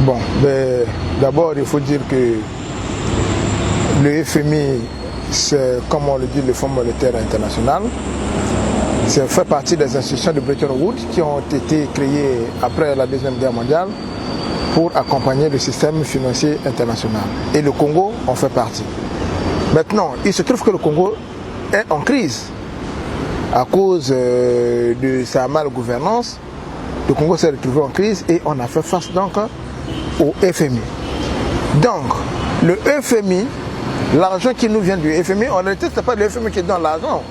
Bon, d'abord, il faut dire que le FMI, c'est, comme on le dit, le Fonds monétaire international. Ça fait partie des institutions de Bretton Woods qui ont été créées après la Deuxième Guerre mondiale pour accompagner le système financier international. Et le Congo en fait partie. Maintenant, il se trouve que le Congo est en crise à cause de sa malgouvernance. Le Congo s'est retrouvé en crise et on a fait face donc au FMI. Donc, le FMI, l'argent qui nous vient du FMI, en réalité, ce n'est pas le FMI qui donne l'argent.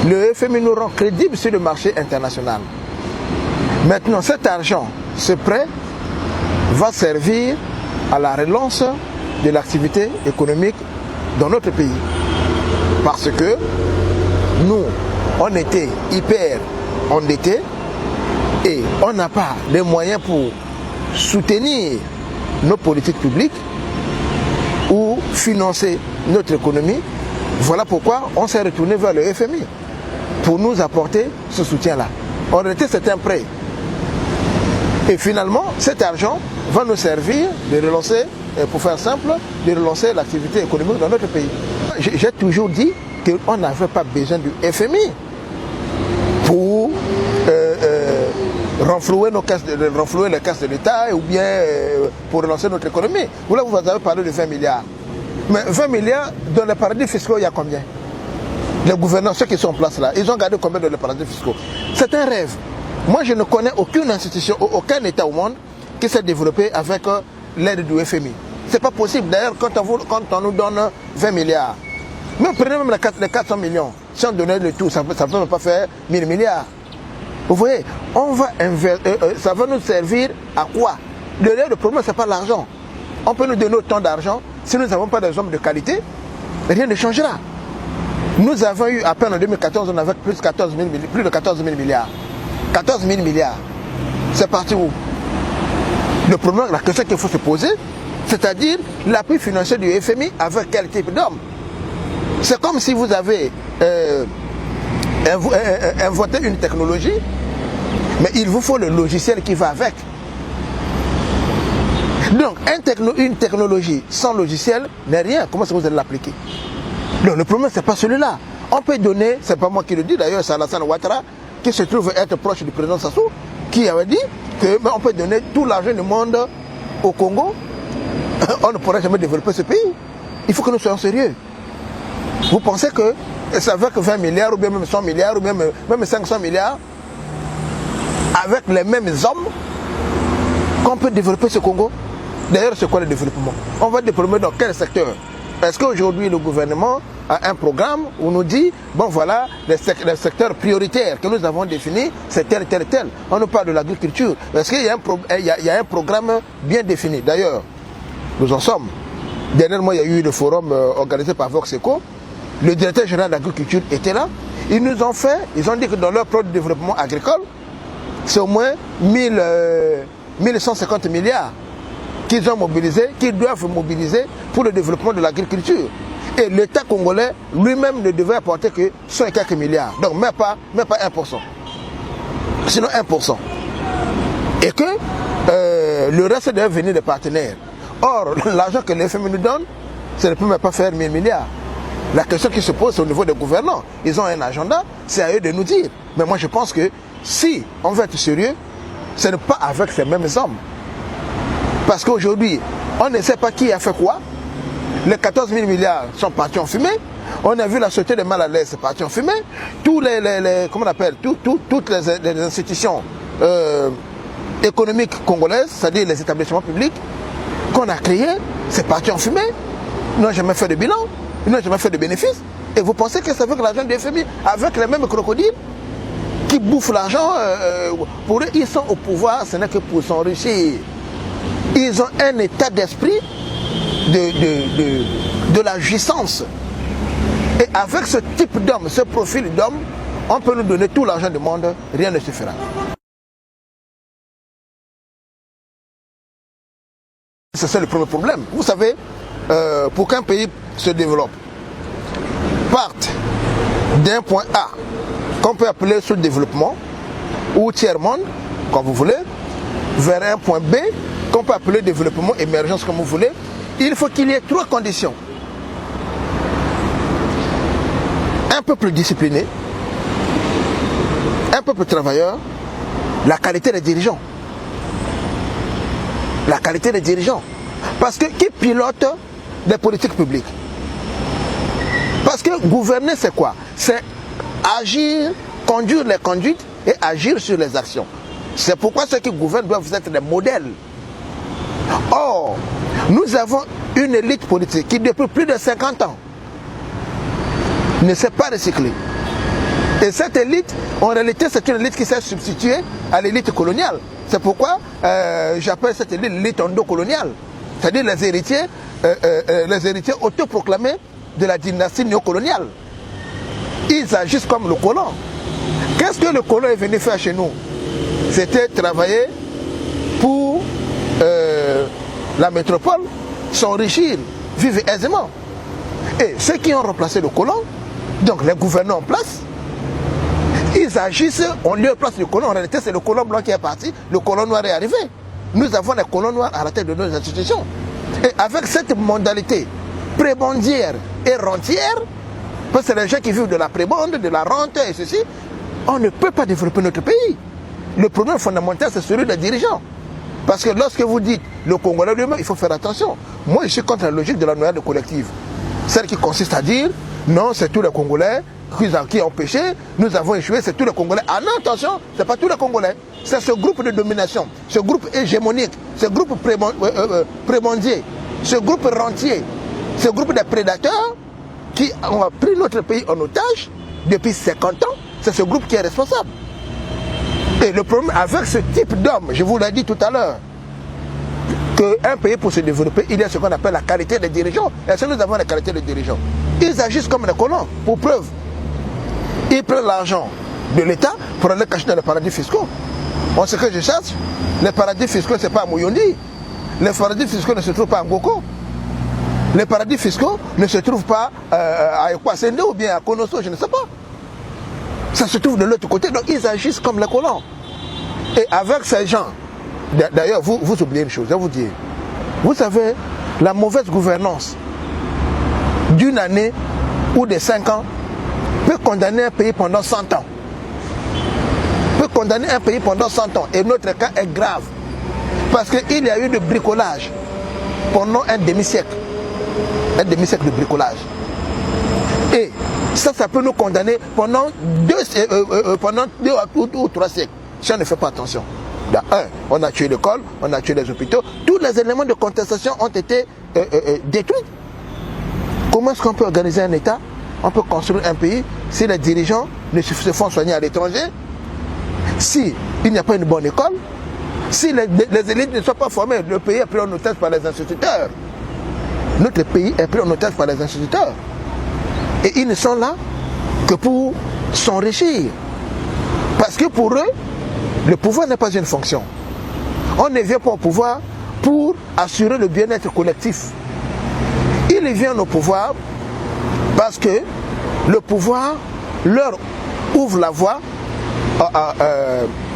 Le FMI nous rend crédibles sur le marché international. Maintenant, cet argent, ce prêt, va servir à la relance de l'activité économique dans notre pays. Parce que nous, on était hyper endettés et on n'a pas les moyens pour soutenir nos politiques publiques ou financer notre économie. Voilà pourquoi on s'est retourné vers le FMI pour nous apporter ce soutien-là. En réalité, c'est un prêt. Et finalement, cet argent va nous servir de relancer, pour faire simple, de relancer l'activité économique dans notre pays. J'ai toujours dit qu'on n'avait pas besoin du FMI pour renflouer les caisses de l'État ou bien pour relancer notre économie. Vous avez parlé de 20 milliards. Mais 20 milliards, dans les paradis fiscaux, il y a combien? Les gouvernants, ceux qui sont en place là, ils ont gardé combien dans les paradis fiscaux? C'est un rêve. Moi, je ne connais aucune institution, aucun État au monde qui s'est développé avec l'aide du FMI. C'est pas possible. D'ailleurs, quand on nous donne 20 milliards, mais prenez même les 400 millions. Si on donnait le tout, ça ne peut même pas faire 1000 milliards. Vous voyez, ça va nous servir à quoi? Le problème, ce n'est pas l'argent. On peut nous donner autant d'argent. Si nous n'avons pas des hommes de qualité, rien ne changera. Nous avons eu, à peine en 2014, on avait plus de 14 000 milliards. 14 000 milliards. C'est parti où? Le problème, la question qu'il faut se poser, c'est-à-dire l'appui financier du FMI avec quel type d'homme? C'est comme si vous avez inventé une technologie, mais il vous faut le logiciel qui va avec. Donc, une technologie sans logiciel n'est rien. Comment est-ce que vous allez l'appliquer? Donc, le problème, ce n'est pas celui-là. On peut donner, ce n'est pas moi qui le dis, d'ailleurs, c'est Alassane Ouattara, qui se trouve être proche du président Sassou, qui avait dit qu'on peut donner tout l'argent du monde au Congo. On ne pourrait jamais développer ce pays. Il faut que nous soyons sérieux. Vous pensez que c'est avec 20 milliards, ou bien même 100 milliards, ou même 500 milliards, avec les mêmes hommes, qu'on peut développer ce Congo? D'ailleurs, c'est quoi le développement? On va développer dans quel secteur? Est-ce qu'aujourd'hui, le gouvernement a un programme où on nous dit, bon voilà, les secteurs prioritaires que nous avons définis, c'est tel, tel, tel. On nous parle de l'agriculture. Est-ce qu'il y a un programme bien défini? D'ailleurs, nous en sommes. Dernièrement, il y a eu le forum organisé par Voxeco. Le directeur général de l'agriculture était là. Ils nous ont dit que dans leur plan de développement agricole, c'est au moins 1150 milliards qu'ils ont mobilisé, qu'ils doivent mobiliser pour le développement de l'agriculture. Et l'État congolais lui-même ne devait apporter que 100 et quelques milliards. Donc même pas 1%. Sinon 1%. Et que le reste devait venir des partenaires. Or, l'argent que les FMI nous donnent, ça ne peut même pas faire 1000 milliards. La question qui se pose, c'est au niveau des gouvernants. Ils ont un agenda, c'est à eux de nous dire. Mais moi je pense que si on veut être sérieux, ce n'est pas avec ces mêmes hommes. Parce qu'aujourd'hui, on ne sait pas qui a fait quoi. Les 14 000 milliards sont partis en fumée. On a vu la Société des mal à l'aise partie en fumée. Tous comment on appelle, toutes les institutions économiques congolaises, c'est-à-dire les établissements publics qu'on a créés, c'est parti en fumée. Ils n'ont jamais fait de bilan, ils n'ont jamais fait de bénéfices. Et vous pensez que c'est avec l'argent du FMI, avec les mêmes crocodiles qui bouffent l'argent, pour eux, ils sont au pouvoir, ce n'est que pour s'enrichir. Ils ont un état d'esprit de la jouissance. Et avec ce type d'homme, ce profil d'homme, on peut nous donner tout l'argent du monde, rien ne suffira. C'est ça le premier problème. Vous savez, pour qu'un pays se développe, parte d'un point A, qu'on peut appeler sous-développement, ou tiers-monde, comme vous voulez, vers un point B, qu'on peut appeler développement, émergence, comme vous voulez, il faut qu'il y ait 3 conditions. Un peuple discipliné, un peuple travailleur, la qualité des dirigeants. La qualité des dirigeants. Parce que qui pilote des politiques publiques? Parce que gouverner, c'est quoi? C'est agir, conduire les conduites et agir sur les actions. C'est pourquoi ceux qui gouvernent doivent être des modèles. Or, nous avons une élite politique qui, depuis plus de 50 ans, ne s'est pas recyclée. Et cette élite, en réalité, c'est une élite qui s'est substituée à l'élite coloniale. C'est pourquoi j'appelle cette élite l'élite endo-coloniale. C'est-à-dire les héritiers autoproclamés de la dynastie néocoloniale. Ils agissent comme le colon. Qu'est-ce que le colon est venu faire chez nous? C'était travailler pour la métropole, s'enrichir, vivre aisément. Et ceux qui ont remplacé le colon, donc les gouverneurs en place, ils agissent, on lui place le colon. En réalité, c'est le colon blanc qui est parti, le colon noir est arrivé. Nous avons les colons noirs à la tête de nos institutions. Et avec cette modalité prébondière et rentière, parce que c'est les gens qui vivent de la prébonde, de la rente et ceci, on ne peut pas développer notre pays. Le problème fondamental, c'est celui des dirigeants. Parce que lorsque vous dites le Congolais lui-même, il faut faire attention. Moi, je suis contre la logique de la noyade collective. Celle qui consiste à dire, non, c'est tous les Congolais qui ont péché, nous avons échoué, c'est tous les Congolais. Ah non, attention, ce n'est pas tous les Congolais. C'est ce groupe de domination, ce groupe hégémonique, ce groupe prébondier, ce groupe rentier, ce groupe de prédateurs qui ont pris notre pays en otage depuis 50 ans. C'est ce groupe qui est responsable. Et le problème avec ce type d'homme, je vous l'ai dit tout à l'heure, qu'un pays pour se développer, il y a ce qu'on appelle la qualité des dirigeants. Et si nous avons la qualité des dirigeants, ils agissent comme des colons, pour preuve. Ils prennent l'argent de l'État pour aller cacher dans les paradis fiscaux. On sait que je cherche, les paradis fiscaux, ce n'est pas à Mouyondi. Les paradis fiscaux ne se trouvent pas à Ngoko. Les paradis fiscaux ne se trouvent pas à Ekwasende ou bien à Konoso, je ne sais pas. Ça se trouve de l'autre côté, donc ils agissent comme les colons. Et avec ces gens, d'ailleurs, vous oubliez une chose, je vais vous dire. Vous savez, la mauvaise gouvernance d'une année ou de 5 ans peut condamner un pays pendant 100 ans. Peut condamner un pays pendant 100 ans. Et notre cas est grave. Parce qu'il y a eu de bricolage pendant un demi-siècle. Un demi-siècle de bricolage. Et ça peut nous condamner pendant 2 ou 3 siècles. Si on ne fait pas attention. On a tué l'école, on a tué les hôpitaux. Tous les éléments de contestation ont été détruits. Comment est-ce qu'on peut organiser un État? On peut construire un pays si les dirigeants ne se font soigner à l'étranger, si il n'y a pas une bonne école, si les élites ne sont pas formées. Le pays est pris en otage par les instituteurs. Notre pays est pris en otage par les instituteurs. Et ils ne sont là que pour s'enrichir. Parce que pour eux, le pouvoir n'est pas une fonction. On ne vient pas au pouvoir pour assurer le bien-être collectif. Ils viennent au pouvoir parce que le pouvoir leur ouvre la voie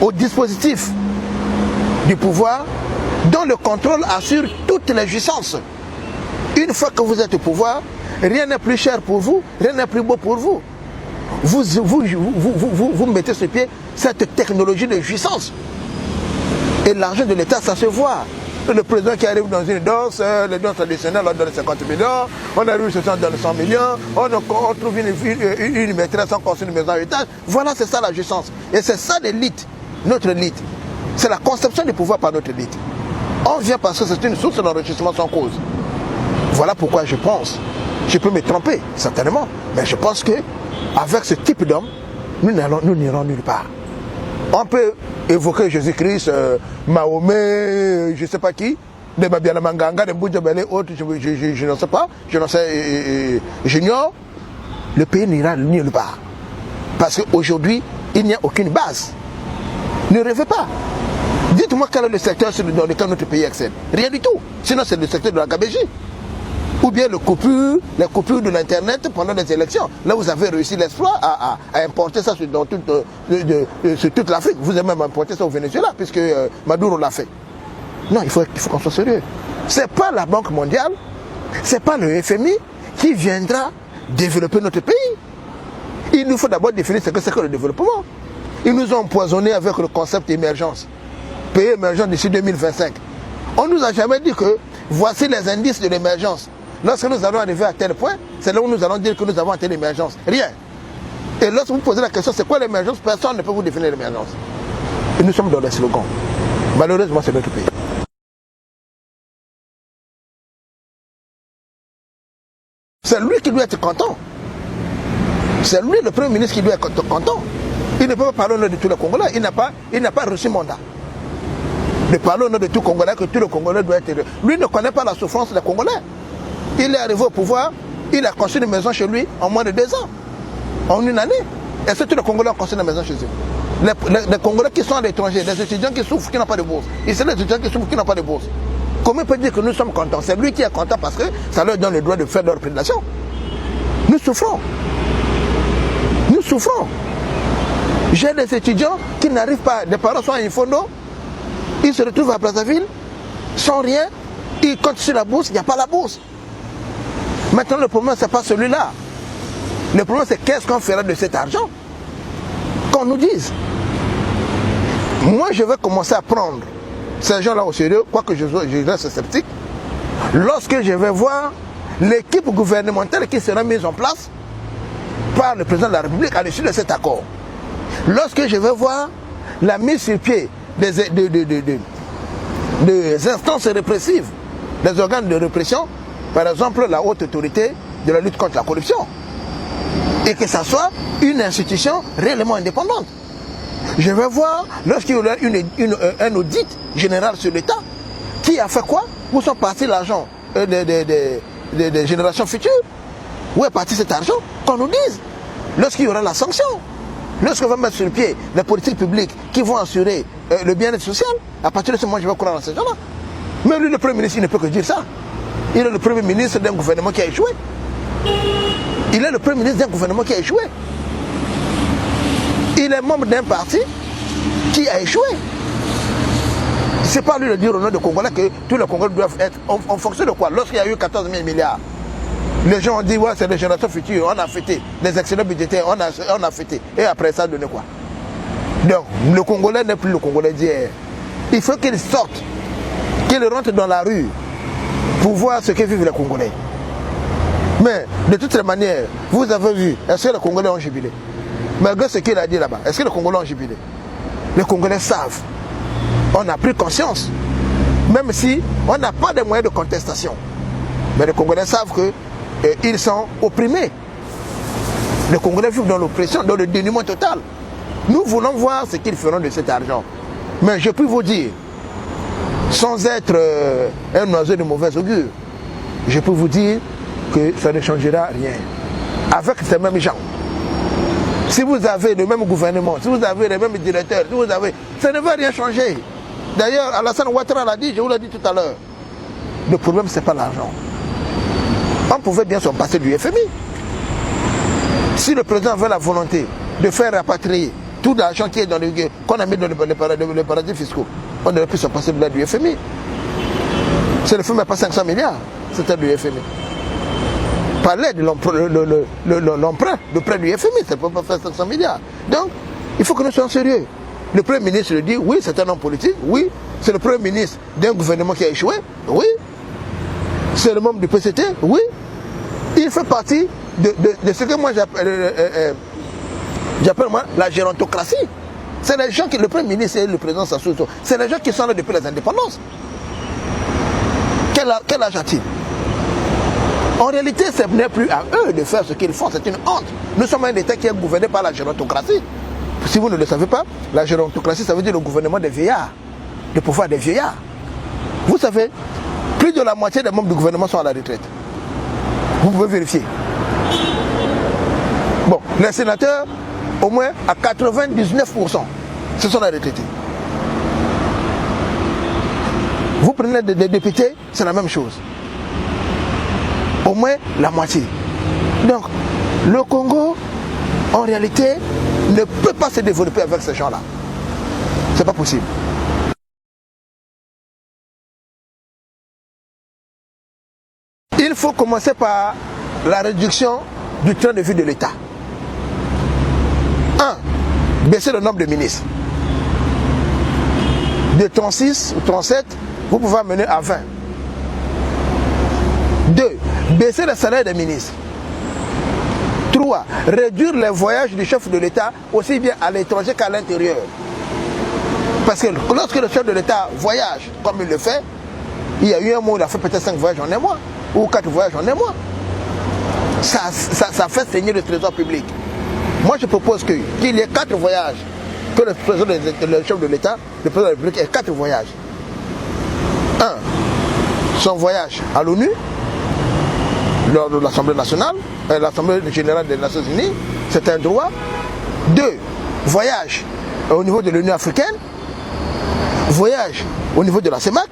au dispositif du pouvoir dont le contrôle assure toutes les jouissances. Une fois que vous êtes au pouvoir, rien n'est plus cher pour vous, rien n'est plus beau pour vous. Vous mettez sur pied cette technologie de jouissance. Et l'argent de l'État, ça se voit. Le président qui arrive dans une danse, les danses traditionnelles, on donne 50 millions, on arrive sur 100, donne 100 millions, on trouve une maîtresse, on construit une maison à étage. Voilà, c'est ça la jouissance. Et c'est ça l'élite, notre élite. C'est la conception du pouvoir par notre élite. On vient parce que c'est une source d'enrichissement sans cause. Voilà pourquoi je pense, je peux me tromper, certainement, mais je pense qu'avec ce type d'homme, nous n'irons nulle part. On peut évoquer Jésus-Christ, Mahomet, je ne sais pas qui, de Babiala Manganga, de Boudjabele, autres, je ne sais pas, j'ignore. Le pays n'ira nulle part. Parce qu'aujourd'hui, il n'y a aucune base. Ne rêvez pas. Dites-moi quel est le secteur dans lequel notre pays excelle. Rien du tout. Sinon, c'est le secteur de la gabegie. Ou bien les coupures de l'Internet pendant les élections. Là, vous avez réussi l'exploit à importer ça sur toute l'Afrique. Vous avez même importé ça au Venezuela, puisque Maduro l'a fait. Non, il faut qu'on soit sérieux. Ce n'est pas la Banque mondiale, ce n'est pas le FMI qui viendra développer notre pays. Il nous faut d'abord définir ce que c'est que le développement. Ils nous ont empoisonnés avec le concept d'émergence. Pays émergent d'ici 2025. On ne nous a jamais dit que voici les indices de l'émergence. Lorsque nous allons arriver à tel point, c'est là où nous allons dire que nous avons atteint l'émergence. Rien. Et lorsque vous posez la question, c'est quoi l'émergence? Personne ne peut vous définir l'émergence. Et nous sommes dans les slogans. Malheureusement, c'est notre pays. C'est lui qui doit être content. C'est lui le Premier ministre qui doit être content. Il ne peut pas parler au nom de tous les Congolais. Il n'a pas reçu mandat de parler au nom de tous les Congolais, que tous les Congolais doivent être... Lui ne connaît pas la souffrance des Congolais. Il est arrivé au pouvoir, il a construit une maison chez lui en moins de 2 ans. En une année. Est-ce que tous les Congolais ont construit une maison chez eux? Les Congolais qui sont à l'étranger, les étudiants qui souffrent, qui n'ont pas de bourse. Ici, les étudiants qui souffrent, qui n'ont pas de bourse. Comment il peut dire que nous sommes contents? C'est lui qui est content parce que ça leur donne le droit de faire leur prédication. Nous souffrons. Nous souffrons. J'ai des étudiants qui n'arrivent pas, des parents sont à Infondo, ils se retrouvent à Brazzaville, sans rien, ils comptent sur la bourse, il n'y a pas la bourse. Maintenant, le problème, ce n'est pas celui-là. Le problème, c'est qu'est-ce qu'on fera de cet argent? Qu'on nous dise. Moi, je vais commencer à prendre ces gens-là au sérieux, quoique je reste sceptique, lorsque je vais voir l'équipe gouvernementale qui sera mise en place par le président de la République à l'issue de cet accord. Lorsque je vais voir la mise sur pied des instances répressives, des organes de répression, par exemple la haute autorité de la lutte contre la corruption, et que ça soit une institution réellement indépendante. Je vais voir, lorsqu'il y aura un audit général sur l'État, qui a fait quoi? Où sont partis l'argent des générations futures? Où est parti cet argent? Qu'on nous dise. Lorsqu'il y aura la sanction, lorsqu'on va mettre sur le pied les politiques publiques qui vont assurer le bien-être social, à partir de ce moment, je vais croire dans ces gens-là. Mais lui, le Premier ministre, il ne peut que dire ça. Il est le Premier ministre d'un gouvernement qui a échoué. Il est le Premier ministre d'un gouvernement qui a échoué. Il est membre d'un parti qui a échoué. Ce n'est pas lui de dire au nom des Congolais que tous les Congolais doivent être en fonction de quoi? Lorsqu'il y a eu 14 000 milliards, les gens ont dit, ouais, c'est les générations futures, on a fêté, les excédents budgétaires, on a fêté. Et après ça, donné quoi? Donc, le Congolais n'est plus le Congolais d'hier. Il faut qu'il sorte, qu'il rentre dans la rue pour voir ce que vivent les Congolais. Mais, de toutes les manières, vous avez vu, est-ce que les Congolais ont jubilé? Malgré ce qu'il a dit là-bas, est-ce que les Congolais ont jubilé? Les Congolais savent. On a pris conscience. Même si on n'a pas de moyens de contestation. Mais les Congolais savent qu'ils sont opprimés. Les Congolais vivent dans l'oppression, dans le dénuement total. Nous voulons voir ce qu'ils feront de cet argent. Mais je peux vous dire, sans être un oiseau de mauvaise augure, je peux vous dire que ça ne changera rien. Avec ces mêmes gens. Si vous avez le même gouvernement, si vous avez les mêmes directeurs, si vous avez... ça ne va rien changer. D'ailleurs, Alassane Ouattara l'a dit, je vous l'ai dit tout à l'heure. Le problème, ce n'est pas l'argent. On pouvait bien s'en passer du FMI. Si le président avait la volonté de faire rapatrier tout l'argent qui est dans qu'on a mis dans les paradis fiscaux, on aurait pu s'en passer de là du FMI. C'est le FMI n'a pas 500 milliards, c'était du FMI. Par l'aide de l'emprunt de près du FMI, ça ne peut pas faire 500 milliards. Donc, il faut que nous soyons sérieux. Le Premier ministre le dit, oui, c'est un homme politique, oui, c'est le Premier ministre d'un gouvernement qui a échoué, oui, c'est le membre du PCT, oui, il fait partie de ce que moi j'appelle moi la gérontocratie. C'est les gens qui, le Premier ministre et le président Sassou Nguesso, c'est les gens qui sont là depuis les indépendances. Quel âge a-t-il? En réalité, ce n'est plus à eux de faire ce qu'ils font, c'est une honte. Nous sommes un État qui est gouverné par la gérontocratie. Si vous ne le savez pas, la gérontocratie, ça veut dire le gouvernement des vieillards, le pouvoir des vieillards. Vous savez, plus de la moitié des membres du gouvernement sont à la retraite. Vous pouvez vérifier. Bon, les sénateurs, au moins à 99%, ce sont les retraités. Vous prenez des députés, c'est la même chose. Au moins la moitié. Donc, le Congo, en réalité, ne peut pas se développer avec ces gens-là. C'est pas possible. Il faut commencer par la réduction du train de vie de l'État. 1. Baisser le nombre de ministres. De 36 ou 37, vous pouvez amener à 20. 2. Baisser le salaire des ministres. 3. Réduire les voyages du chef de l'État aussi bien à l'étranger qu'à l'intérieur. Parce que lorsque le chef de l'État voyage comme il le fait, il y a eu un mois où il a fait peut-être 5 voyages en un mois, ou 4 voyages en un mois. Ça fait saigner le trésor public. Moi je propose qu'il y ait 4 voyages, que le chef de l'État, le président de la République ait 4 voyages. 1. Son voyage à l'ONU, lors de l'Assemblée nationale, l'Assemblée générale des Nations Unies, c'est un droit. 2. Voyage au niveau de l'Union africaine, voyage au niveau de la CEMAC,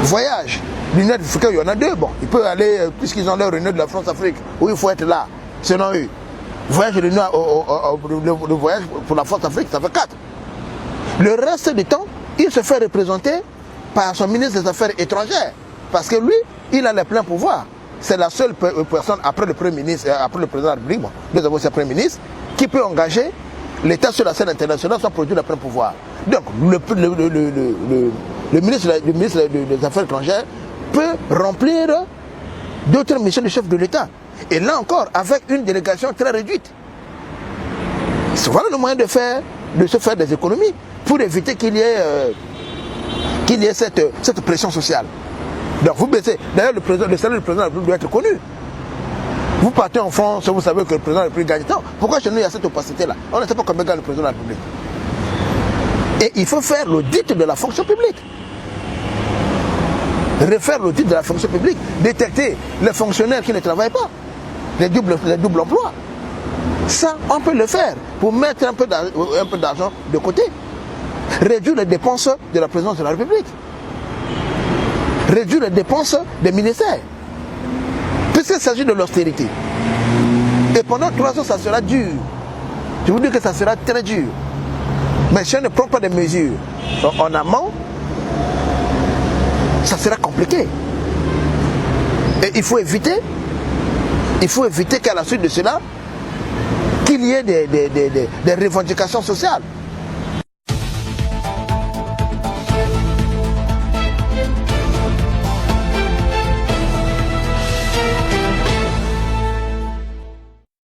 voyage l'Union africaine, il y en a 2. Bon, il peut aller, puisqu'ils ont leur réunion de la France-Afrique, où il faut être là, selon eux. Voyage de l'Union, le voyage pour la France-Afrique, ça fait 4. Le reste du temps, il se fait représenter par son ministre des Affaires étrangères. Parce que lui, il a les pleins pouvoirs. C'est la seule personne, après le Premier ministre, après le président de la République, bon, nous avons ce Premier ministre, qui peut engager l'État sur la scène internationale sans produire le plein pouvoir. Donc, le ministre des Affaires étrangères peut remplir d'autres missions du chef de l'État. Et là encore, avec une délégation très réduite. Voilà le moyen de se faire des économies pour éviter qu'il y ait cette pression sociale. Donc vous baissez. D'ailleurs, le salaire du président de la République doit être connu. Vous partez en France, vous savez que le président de la République gagne tant. Pourquoi chez nous il y a cette opacité-là? On ne sait pas combien gagne le président de la République. Et il faut faire l'audit de la fonction publique. Refaire l'audit de la fonction publique, détecter les fonctionnaires qui ne travaillent pas, les doubles emplois. Ça, on peut le faire pour mettre un peu d'argent de côté. Réduire les dépenses de la présidence de la République. Réduire les dépenses des ministères. Puisqu'il s'agit de l'austérité. Et pendant 3 ans, ça sera dur. Je vous dis que ça sera très dur. Mais si on ne prend pas de mesures en amont, ça sera compliqué. Et il faut éviter qu'à la suite de cela, qu'il y ait des revendications sociales.